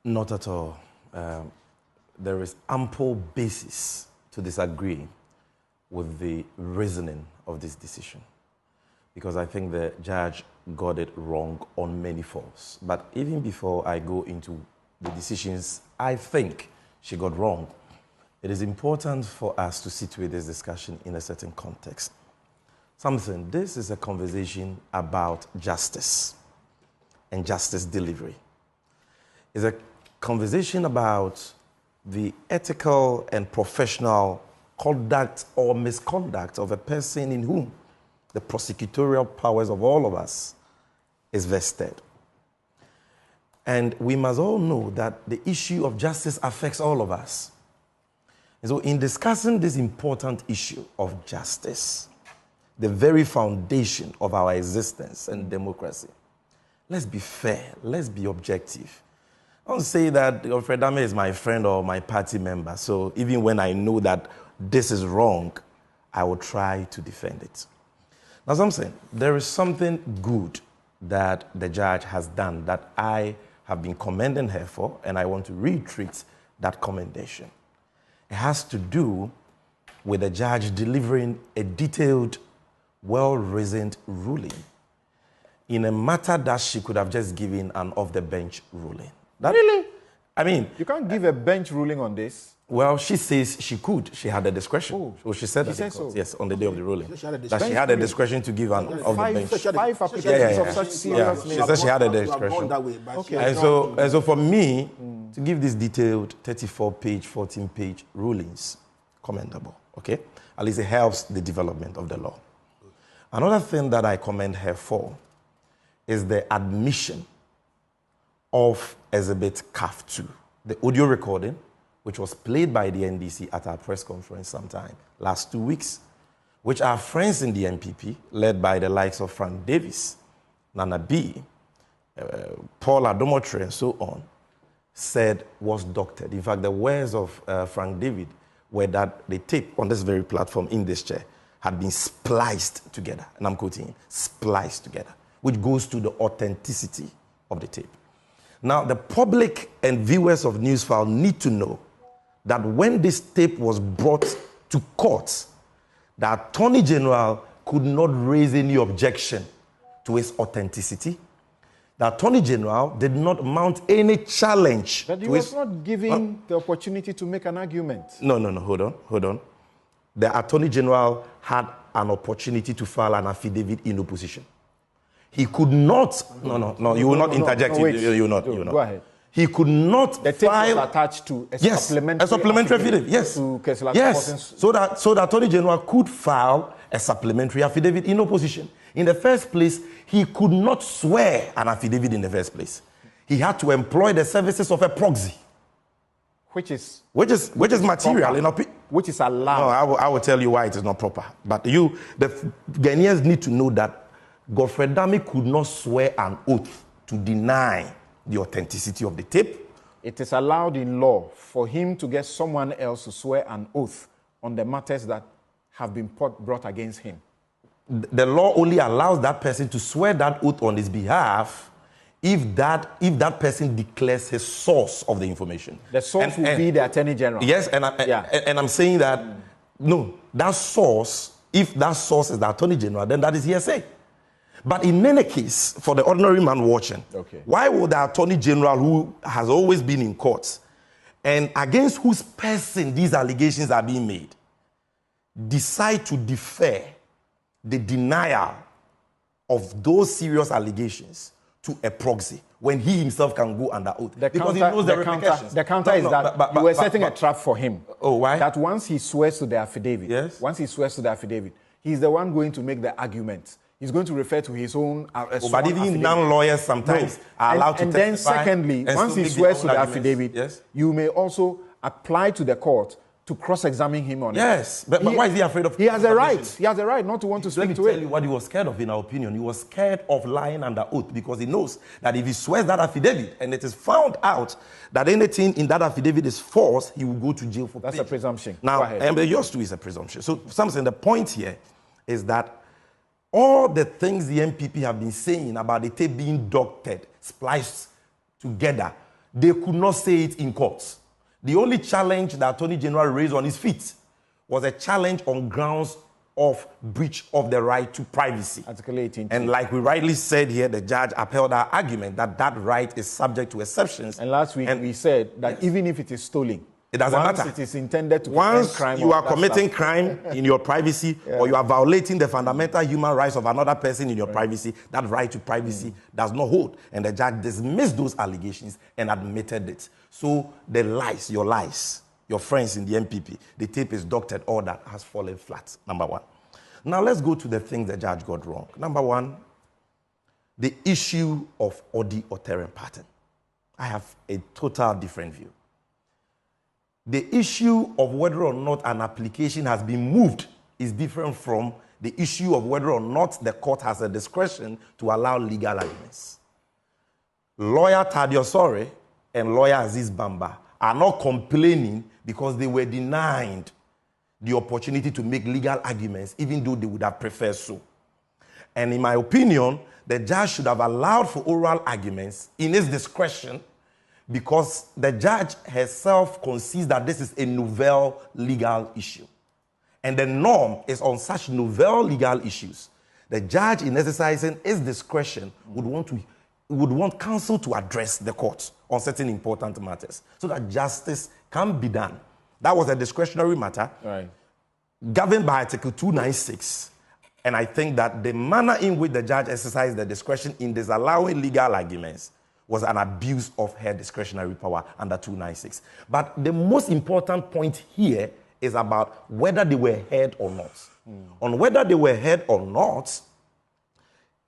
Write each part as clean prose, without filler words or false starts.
Not at all. There is ample basis to disagree with the reasoning of this decision, because I think the judge got it wrong on many folds. But even before I go into the decisions I think she got wrong, it is important for us to situate this discussion in a certain context. This is a conversation about justice and justice delivery. It's a conversation about the ethical and professional conduct or misconduct of a person in whom the prosecutorial powers of all of us is vested. And we must all know that the issue of justice affects all of us. And so in discussing this important issue of justice, the very foundation of our existence and democracy, let's be fair, let's be objective. I don't say that Godfrey Dame is my friend or my party member, so even when I know that this is wrong, I will try to defend it. Now, as I'm saying, there is something good that the judge has done that I have been commending her for, and I want to reiterate that commendation. It has to do with the judge delivering a detailed, well-reasoned ruling in a matter that she could have just given an off-the-bench ruling. Really? I mean... You can't give a bench ruling on this? Well, she says she could. She had the discretion. Oh, so she said that. So. Yes, on the day of the ruling. That she had the discretion to give an off-the-bench. Five applications of such seriousness. She said she had the discretion. Okay. And so for me, to give these detailed 34-page, 14-page rulings, commendable, okay? At least it helps the development of the law. Another thing that I commend her for is the admission of Exhibit CAF 2, the audio recording, which was played by the NDC at our press conference sometime last 2 weeks, which our friends in the MPP, led by the likes of Frank Davis, Nana B, Paul Adomotre, and so on, said was doctored. In fact, the words of Frank David were that the tape on this very platform in this chair had been spliced together, and I'm quoting him, spliced together, which goes to the authenticity of the tape. Now, the public and viewers of Newsfile need to know that when this tape was brought to court, the Attorney General could not raise any objection to its authenticity. The Attorney General did not mount any challenge. But he was not given the opportunity to make an argument. No, hold on. The Attorney General had an opportunity to file an affidavit in opposition. He could not, you will not interject. You will not. Go ahead. He could not the tape was attached to a supplementary affidavit. Yes. So that the Attorney General could file a supplementary affidavit in opposition. In the first place, he could not swear an affidavit in the first place. He had to employ the services of a proxy. Which is material. Which is allowed. No, I will tell you why it is not proper. But the Ghanaians need to know that Godfrey Dame could not swear an oath to deny the authenticity of the tape. It is allowed in law for him to get someone else to swear an oath on the matters that have been brought against him. The law only allows that person to swear that oath on his behalf if that person declares his source of the information. The source will be the Attorney General. Yes, and I'm saying that, no, that source, if that source is the Attorney General, then that is hearsay. But in any case, for the ordinary man watching, why would the Attorney General, who has always been in court, and against whose person these allegations are being made, decide to defer the denial of those serious allegations to a proxy when he himself can go under oath? Because he knows the repercussions. The counter is that you were setting a trap for him. Oh, why? That once he swears to the affidavit, he's the one going to make the argument. He's going to refer to his own but even non-lawyers sometimes are allowed to testify. And then secondly, once he swears to the affidavit, you may also apply to the court to cross-examine him on it. Yes, but why is he afraid of? He has a right. He has a right not to want to speak to it. Let me tell you what he was scared of, in our opinion. He was scared of lying under oath because he knows that if he swears that affidavit and it is found out that anything in that affidavit is false, he will go to jail for That's a presumption. Now, and yours too is a presumption. So, something, the point here is that all the things the MPP have been saying about the tape being doctored, spliced together, they could not say it in court. The only challenge that Attorney General raised on his feet was a challenge on grounds of breach of the right to privacy. Article 18. And like we rightly said here, the judge upheld our argument that that right is subject to exceptions. And last week we said that even if it is stolen, it doesn't once matter. It is intended to once crime. You are committing crime in your privacy, or you are violating the fundamental human rights of another person in your privacy, that right to privacy does not hold. And the judge dismissed those allegations and admitted it. So the lies, your friends in the MPP, the tape is doctored, all that has fallen flat, number one. Now let's go to the things the judge got wrong. Number one, the issue of Odi or Terem pattern. I have a total different view. The issue of whether or not an application has been moved is different from the issue of whether or not the court has a discretion to allow legal arguments. Lawyer Tadiosore and lawyer Aziz Bamba are not complaining because they were denied the opportunity to make legal arguments, even though they would have preferred so. And in my opinion, the judge should have allowed for oral arguments in his discretion, because the judge herself concedes that this is a novel legal issue. And the norm is on such novel legal issues, the judge, in exercising his discretion, would want counsel to address the court on certain important matters so that justice can be done. That was a discretionary matter, right, governed by Article 296. And I think that the manner in which the judge exercised the discretion in disallowing legal arguments was an abuse of her discretionary power under 296. But the most important point here is about whether they were heard or not. On whether they were heard or not,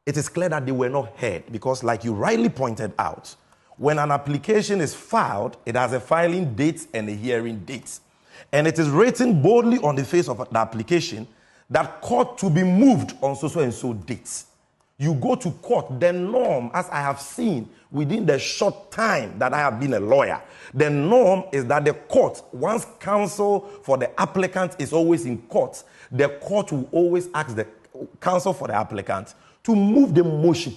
it is clear that they were not heard, because like you rightly pointed out, when an application is filed, it has a filing date and a hearing date. And it is written boldly on the face of the application that court to be moved on so and so dates. You go to court, the norm, as I have seen within the short time that I have been a lawyer, the norm is that the court, once counsel for the applicant is always in court, the court will always ask the counsel for the applicant to move the motion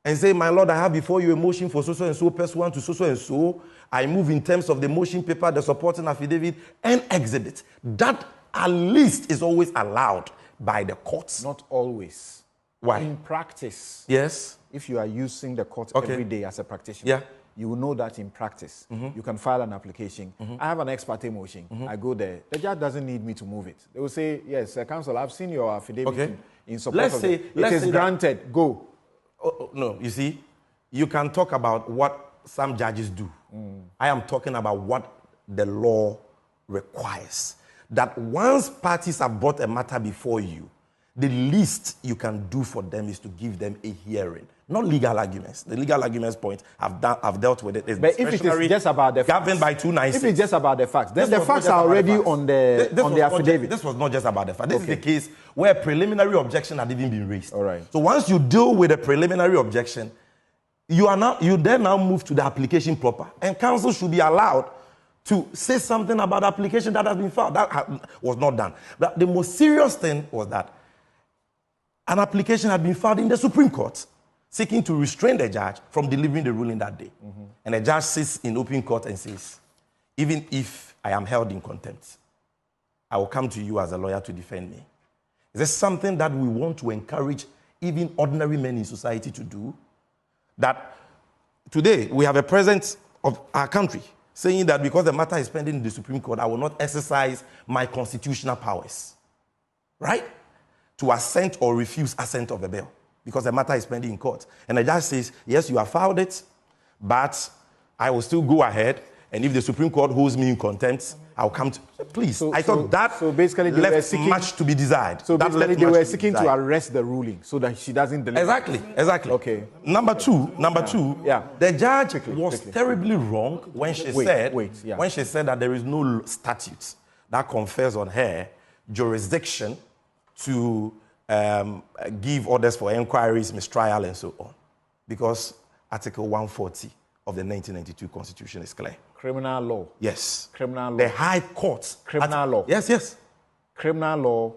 and say, my lord, I have before you a motion for so and so, pursuant to so and so. I move in terms of the motion paper, the supporting affidavit, and exhibit. That at least is always allowed by the courts. Not always. Why? In practice, yes, if you are using the court every day as a practitioner, you will know that in practice, you can file an application. I have an ex parte motion. I go there. The judge doesn't need me to move it. They will say, yes, counsel, I've seen your affidavit in support of it. It is granted. Go. No, you see, you can talk about what some judges do. I am talking about what the law requires. That once parties have brought a matter before you, the least you can do for them is to give them a hearing, not legal arguments. The legal arguments point, I've dealt with it. It's but if it is just about the facts, governed by 296. If it's just about the facts, then the facts are already on the affidavit. This was not just about the facts. This is the case where a preliminary objection had even been raised. All right. So once you deal with a preliminary objection, you then move to the application proper, and counsel should be allowed to say something about the application that has been filed. That was not done. But the most serious thing was that an application had been filed in the Supreme Court seeking to restrain the judge from delivering the ruling that day. And the judge sits in open court and says, even if I am held in contempt, I will come to you as a lawyer to defend me. Is this something that we want to encourage even ordinary men in society to do? That today we have a president of our country saying that because the matter is pending in the Supreme Court, I will not exercise my constitutional powers, right? To assent or refuse assent of a bill because the matter is pending in court. And the judge says, yes, you have filed it, but I will still go ahead, and if the Supreme Court holds me in contempt, I'll come to... Please, I thought that basically left much to be desired. So basically they were seeking to arrest the ruling so that she doesn't deliver. Exactly. Okay. Number two, the judge was terribly wrong when she said that there is no statute that confers on her jurisdiction to give orders for inquiries, mistrial, and so on. Because Article 140 of the 1992 Constitution is clear. Criminal law. Yes. Criminal law. The High Court. Criminal law. Yes. Criminal law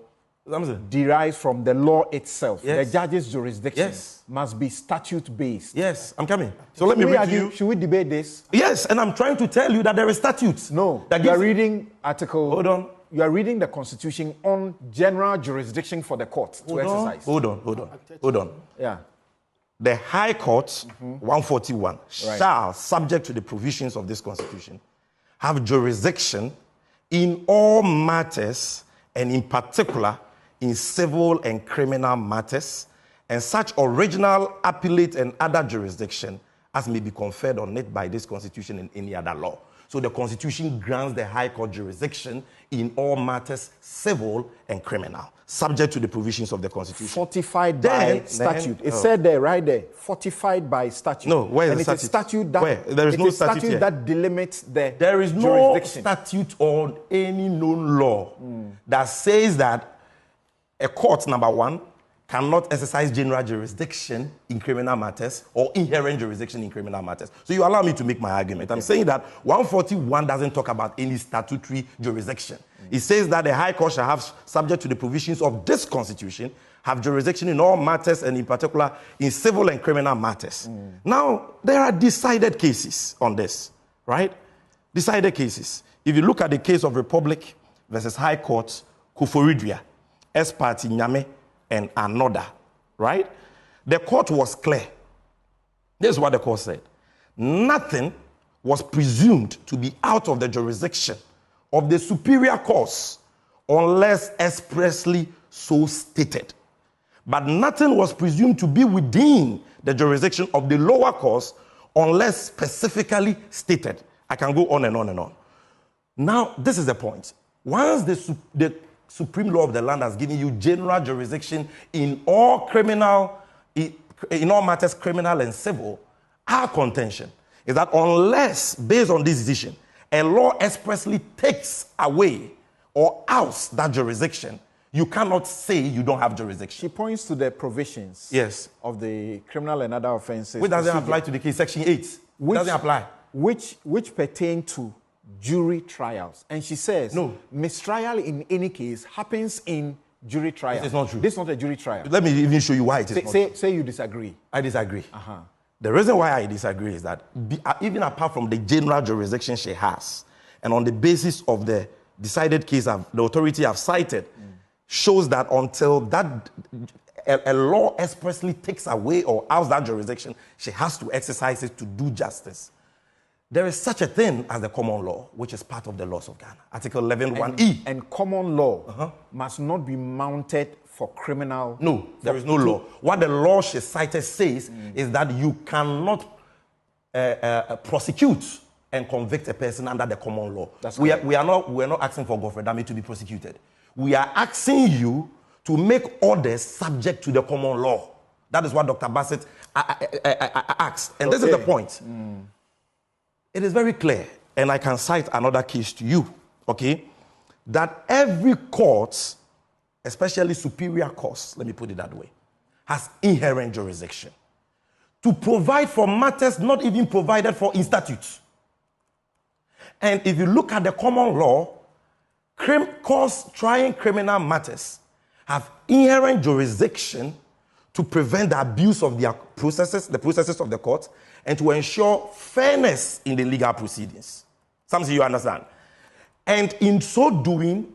derives from the law itself. Yes. The judge's jurisdiction must be statute-based. Yes, I'm coming. So let me read to you. Should we debate this? Yes, and I'm trying to tell you that there is statutes. No, you are reading article... Hold on. You are reading the Constitution on general jurisdiction for the court to exercise. Hold on. Yeah. The High Court, 141, shall, subject to the provisions of this Constitution, have jurisdiction in all matters, and in particular in civil and criminal matters, and such original, appellate, and other jurisdiction as may be conferred on it by this Constitution and any other law. So the Constitution grants the High Court jurisdiction in all matters, civil and criminal, subject to the provisions of the Constitution. Fortified by statute. It said there, right there, fortified by statute. No, where is the statute? It's a statute that, where? There is no statute here. That delimits the There is no statute or any known law that says that a court, number one, cannot exercise general jurisdiction in criminal matters or inherent jurisdiction in criminal matters. So you allow me to make my argument. I'm saying that 141 doesn't talk about any statutory jurisdiction. It says that the High Court shall have, subject to the provisions of this Constitution, have jurisdiction in all matters and in particular in civil and criminal matters. Now, there are decided cases on this, right? Decided cases. If you look at the case of Republic versus High Court, Kufuridua, S. Party Nyame, and another, right? The court was clear. This is what the court said. Nothing was presumed to be out of the jurisdiction of the superior cause unless expressly so stated. But nothing was presumed to be within the jurisdiction of the lower cause unless specifically stated. I can go on and on and on. Now, this is the point. Once the supreme law of the land has given you general jurisdiction in all matters, criminal and civil, our contention is that unless, based on this decision, a law expressly takes away or outs that jurisdiction, you cannot say you don't have jurisdiction. She points to the provisions of the criminal and other offenses. Which doesn't apply to the case, Section 8. Which doesn't apply. Which pertain to jury trials. And she says, no, mistrial in any case happens in jury trial. It's not true. This is not a jury trial. Let me even show you why it is not true. Say you disagree. I disagree. The reason why I disagree is that even apart from the general jurisdiction she has, and on the basis of the decided case the authority have cited, shows that until that a law expressly takes away or outs that jurisdiction, she has to exercise it to do justice. There is such a thing as the common law, which is part of the laws of Ghana. Article 11(1)(e). And common law must not be mounted for criminal... No, there is no law. What the law she cited says is that you cannot prosecute and convict a person under the common law. We are not asking for Godfrey Dami to be prosecuted. We are asking you to make orders subject to the common law. That is what Dr. Bassett asked. And this is the point. It is very clear, and I can cite another case to you, okay, that every court, especially superior courts, let me put it that way, has inherent jurisdiction to provide for matters not even provided for in statutes. And if you look at the common law, courts trying criminal matters have inherent jurisdiction to prevent the abuse of their processes, the processes of the court, and to ensure fairness in the legal proceedings. Some say you understand. And in so doing,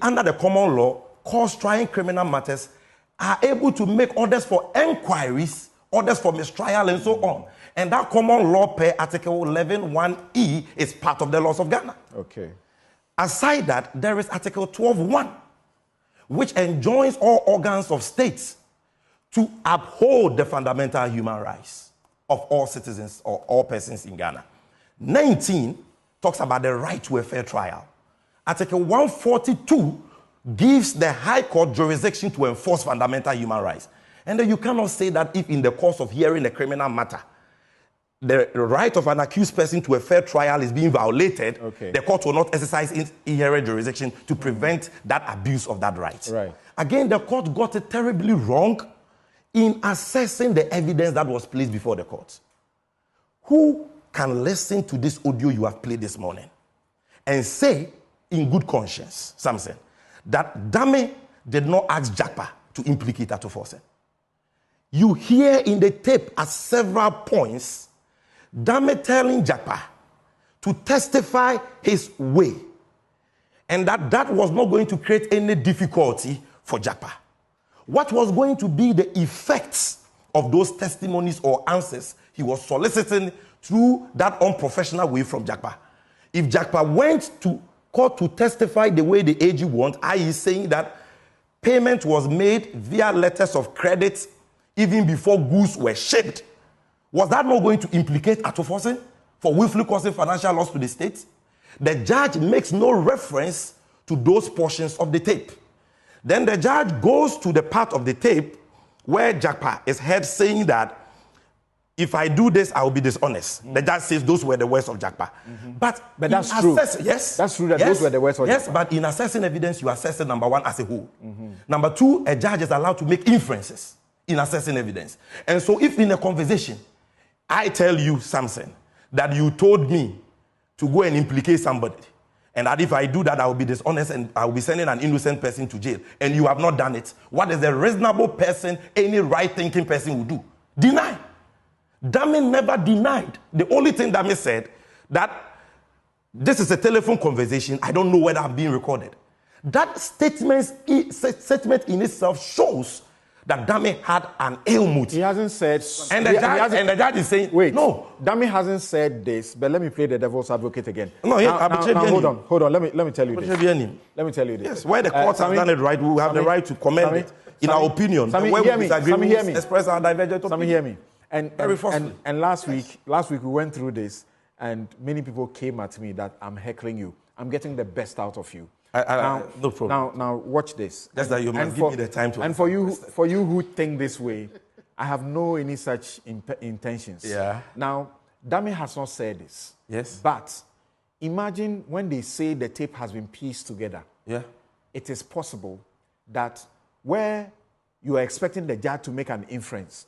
under the common law, courts trying criminal matters are able to make orders for enquiries, orders for mistrial, and so on. And that common law per Article 11(1)(e) is part of the laws of Ghana. Okay. Aside that, there is Article 12(1), which enjoins all organs of states to uphold the fundamental human rights of all citizens or all persons in Ghana. 19 talks about the right to a fair trial. Article 142 gives the High Court jurisdiction to enforce fundamental human rights. And then you cannot say that if in the course of hearing a criminal matter, the right of an accused person to a fair trial is being violated, the court will not exercise its inherent jurisdiction to prevent that abuse of that right. Again, the court got it terribly wrong in assessing the evidence that was placed before the court. Who can listen to this audio you have played this morning and say, in good conscience, Samson, that Dame did not ask Jakpa to implicate Atuforsen. You hear in the tape at several points Dame telling Jakpa to testify his way, and that was not going to create any difficulty for Jakpa. What was going to be the effects of those testimonies or answers he was soliciting through that unprofessional way from Jakpa? If Jakpa went to court to testify the way the AG wants, i.e. saying that payment was made via letters of credit even before goods were shipped, was that not going to implicate Atuforsen for willfully causing financial loss to the state? The judge makes no reference to those portions of the tape. Then the judge goes to the part of the tape where Jakpa is heard saying that if I do this, I will be dishonest. The judge says those were the words of Jakpa. But that's true. Yes. That's true that those were the words of Jakpa. Yes, but in assessing evidence, you assess it, number one, as a whole. Number two, a judge is allowed to make inferences in assessing evidence. And so if in a conversation, I tell you, Samson, that you told me to go and implicate somebody, and that if I do that, I will be dishonest and I will be sending an innocent person to jail, and you have not done it, what is a reasonable person, any right-thinking person will do? Deny. Dame never denied. The only thing Dame said, that this is a telephone conversation, I don't know whether I'm being recorded. That statement in itself shows that Dame had an ill mood. He hasn't said... And the judge is saying... Wait, no. Dame hasn't said this, but let me play the devil's advocate again. No, hold on. Let me tell you this. Let me tell you this. Yes, where the courts have done it right, we will have the right to commend it, in our opinion. Sammy, where hear we me. disagree, Sammy, hear me. Express our divergent opinion. Sammy, hear me. And last Yes. week we went through this, and many people came at me that I'm heckling you. I'm getting the best out of you. No problem. Now watch this. Just that you must give me the time to. And for you who think this way, I have no any such intentions. Yeah. Now, Dame has not said this. Yes. But imagine when they say the tape has been pieced together. Yeah. It is possible that where you are expecting the judge to make an inference,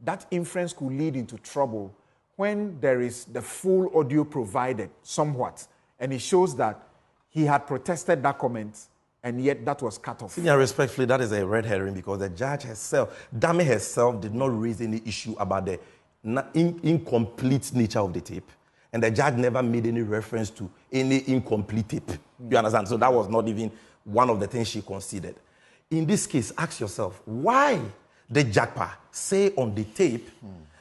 that inference could lead into trouble when there is the full audio provided somewhat, and it shows that he had protested that comment, and yet that was cut off. Senior, respectfully, that is a red herring because the judge herself, Dame herself, did not raise any issue about the incomplete nature of the tape. And the judge never made any reference to any incomplete tape. You understand? So that was not even one of the things she considered. In this case, ask yourself, why did Jakpa say on the tape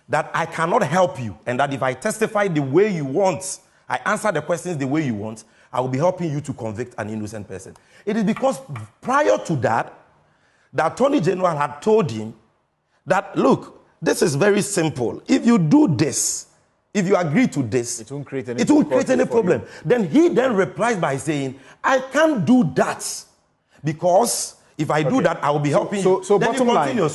that I cannot help you, and that if I testify the way you want, I answer the questions the way you want, I will be helping you to convict an innocent person? It is because prior to that, the Attorney General had told him that, look, this is very simple. If you do this, if you agree to this, it won't create any problem. Then he then replies by saying, I can't do that because if I do that, I will be helping you. So then bottom line, and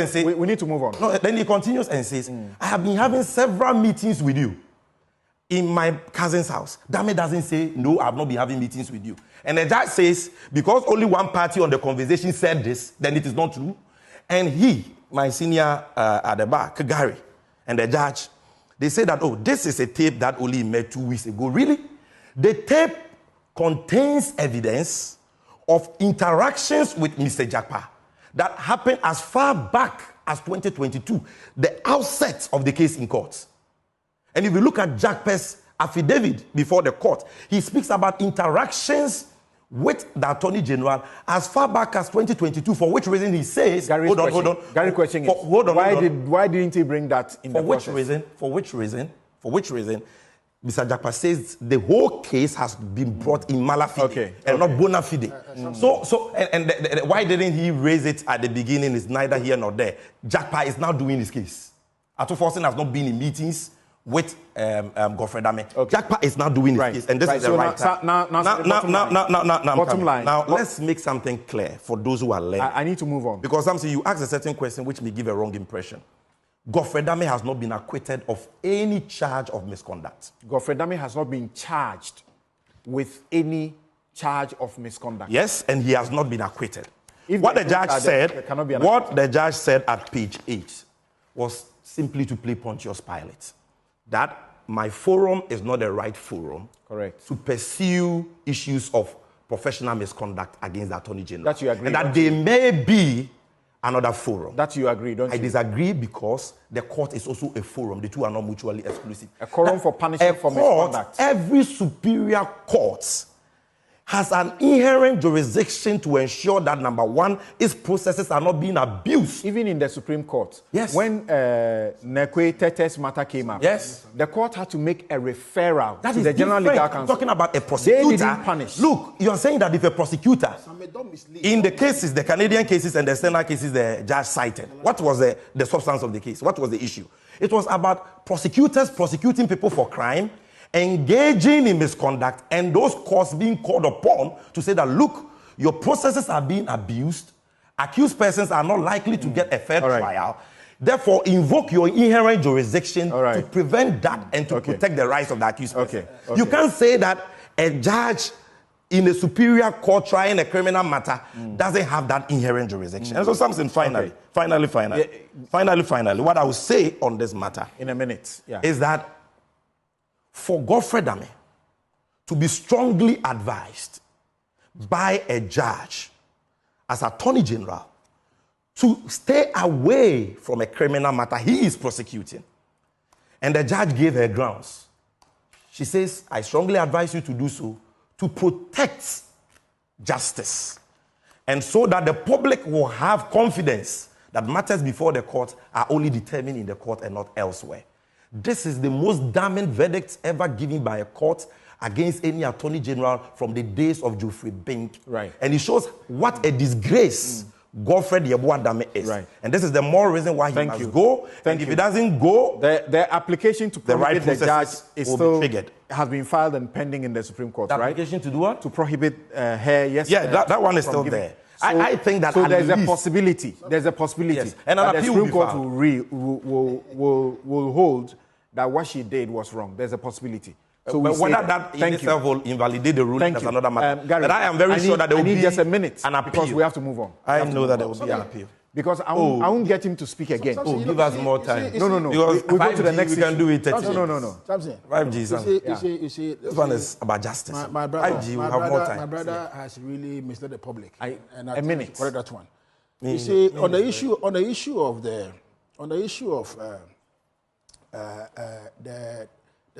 says, we need to move on. No, then he continues and says, I have been having several meetings with you in my cousin's house. Dame doesn't say, no, I have not been having meetings with you. And the judge says, because only one party on the conversation said this, then it is not true. And he, my senior at the bar, Kagari, and the judge, they say that, oh, this is a tape that only made 2 weeks ago. Really? The tape contains evidence of interactions with Mr. Jakpa that happened as far back as 2022, the outset of the case in court. And if you look at Jakpa's affidavit before the court, he speaks about interactions with the Attorney General as far back as 2022, for which reason he says... Hold on. Gary's question is, why didn't he bring that in the process? For which reason, Mr. Jakpa says the whole case has been brought in mala fide and not bona fide. Why didn't he raise it at the beginning is neither here nor there. Jakpa is now doing his case. Atuforsen has not been in meetings with Godfrey Dame. Jakpa is now doing his case, and this is the right time. Now, let's make something clear for those who are learning. I need to move on. Because sometimes you ask a certain question which may give a wrong impression. Godfrey Dame has not been acquitted of any charge of misconduct. Godfrey Dame has not been charged with any charge of misconduct. Yes, and he has not been acquitted. What the judge said at page 8 was simply to play Pontius Pilate. That my forum is not the right forum to pursue issues of professional misconduct against the Attorney General. That you agree. And that there may be another forum. That you agree, don't you? I disagree because the court is also a forum. The two are not mutually exclusive. A quorum for punishment for misconduct. Every superior court has an inherent jurisdiction to ensure that, number one, its processes are not being abused. Even in the Supreme Court, yes. When Nekwe Tete's matter came up, yes, the court had to make a referral that to the General Legal Counsel. I'm talking about a prosecutor. They didn't punish. Look, you are saying that if a prosecutor, in the cases, the Canadian cases and the external cases the judge cited, what was the substance of the case? What was the issue? It was about prosecutors prosecuting people for crime, engaging in misconduct, and those courts being called upon to say that, look, your processes are being abused, accused persons are not likely to get a fair trial, therefore invoke your inherent jurisdiction to prevent that and to protect the rights of the accused person. You can't say that a judge in a superior court trying a criminal matter doesn't have that inherent jurisdiction. And so something finally, what I will say on this matter in a minute is that for Godfrey Dame to be strongly advised by a judge as Attorney General to stay away from a criminal matter he is prosecuting, and the judge gave her grounds. She says, I strongly advise you to do so to protect justice, and so that the public will have confidence that matters before the court are only determined in the court and not elsewhere. This is the most damning verdict ever given by a court against any Attorney General from the days of Geoffrey Bink. Right. And it shows what a disgrace Godfrey Dame is. Right. And this is the more reason why he must go. And if he doesn't go, the application to prohibit the judge is still triggered. Has been filed and pending in the Supreme Court, the application to do what? To prohibit her, yes. Yeah, that one is still there. So, I think that so there's a possibility. There's a possibility. Yes. And that the Supreme Court will hold that what she did was wrong. There's a possibility. So whether that in itself will invalidate the ruling is another matter. Gary, but I am very sure that there will be just a minute an appeal. Because we have to move on. I know that there will be an appeal. Because I won't get him to speak again. Give us more time. No. Because we go to the next we can do it 30 No. 5G, you see, this one is about justice. My brother, 5G, we have more time. My brother has really misled the public. A minute. Correct that one. You see, on the issue of the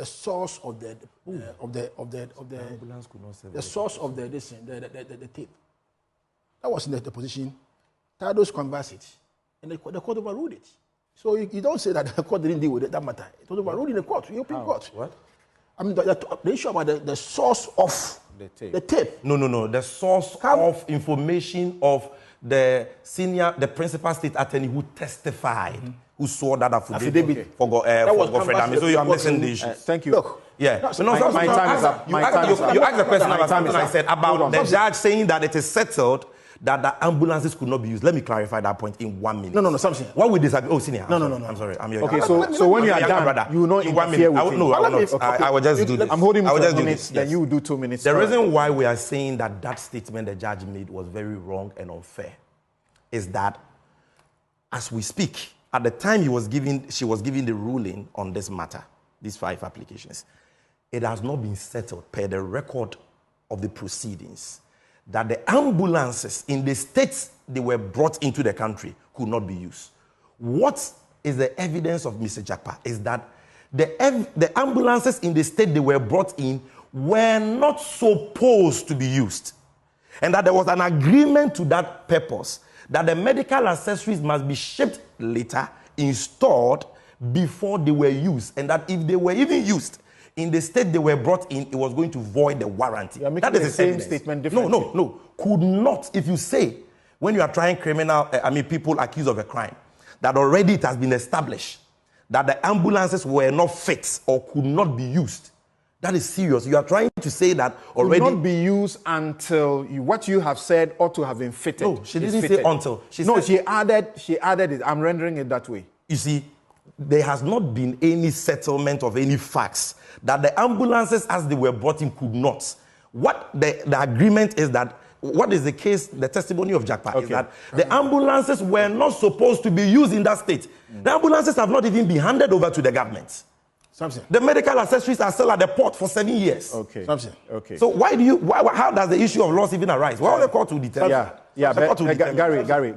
source of the source of the tape. That was in the position. Tados conversed it, and the court overruled it. So you don't say that the court didn't deal with it, that matter. It was overruled in the court, European court. What? I mean, the issue about the source of the tape. No. The source of information of the principal state attorney who testified, who saw that affidavit for Godfrey Dame. So you are missing the issue. Thank you. Look. Yeah. My time is up. You asked the question about something I said about the judge saying that it is settled that the ambulances could not be used. Let me clarify that point in 1 minute. No, something. What we disagree? Oh, senior. No. I'm sorry. I'm your okay, so when you are done, brother, you will not interfere with him. No, I will not. I will just do this. I'm holding I will just 2 do minutes, this. then you will do 2 minutes. The reason why we are saying that statement the judge made was very wrong and unfair is that as we speak, at the time she was giving the ruling on this matter, these 5 applications, it has not been settled per the record of the proceedings that the ambulances in the states they were brought into the country could not be used. What is the evidence of Mr. Jakpa is that the ambulances in the state they were brought in were not supposed to be used. And that there was an agreement to that purpose, that the medical accessories must be shipped later, installed, before they were used. And that if they were even used in the state they were brought in, it was going to void the warranty. That is the same statement differently. No. Could not. If you say, when you are trying people accused of a crime, that already it has been established that the ambulances were not fit or could not be used, that is serious. You are trying to say that already. Could not be used until what you have said ought to have been fitted. No, she didn't say until. She added it. I'm rendering it that way. You see, there has not been any settlement of any facts that the ambulances as they were brought in could not. What the agreement is that, what is the case, the testimony of Jakpa is that the ambulances were not supposed to be used in that state. The ambulances have not even been handed over to the government. Something. The medical accessories are still at the port for 7 years. Okay. Something. Okay. So how does the issue of loss even arise? Why will the court to determine? Yeah. But,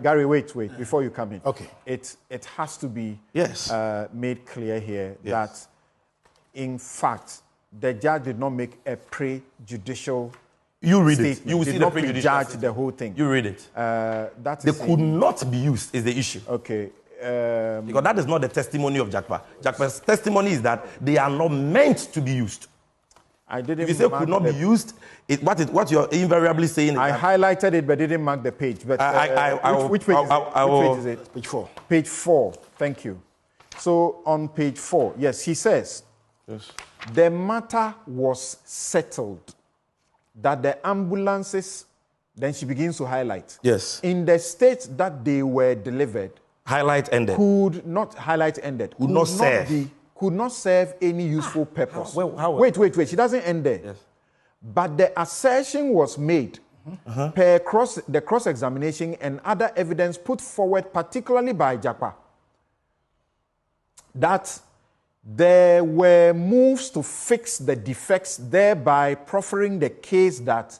Gary, wait. Before you come in. Okay. It has to be made clear here that, in fact, the judge did not make a prejudicial You read statement. it. You will did see not the prejudicial prejudge statement. the whole thing. You read it. They could not be used is the issue. Okay. Because that is not the testimony of Jakpa. Jakpa's testimony is that they are not meant to be used. I didn't. If you say could not be used, what you're invariably saying is I highlighted it but didn't mark the page. But which page is it? Page 4. Page 4. Thank you. So on page 4, yes, he says, the matter was settled that the ambulances, then she begins to highlight. Yes. In the state that they were delivered, highlight ended. Could not serve any useful purpose. Wait. She doesn't end there. Yes. But the assertion was made per the cross-examination and other evidence put forward, particularly by Jakpa, that there were moves to fix the defects, thereby proffering the case that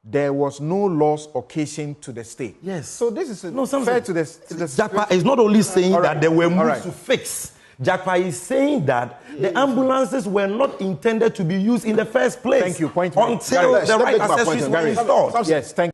there was no loss occasioned to the state. Yes. So this is fair to the Jakpa is not only saying that there were moves to fix. Jakpa is saying that the ambulances were not intended to be used in the first place. Thank you. Point until the right accessories were installed. Yes, thank you.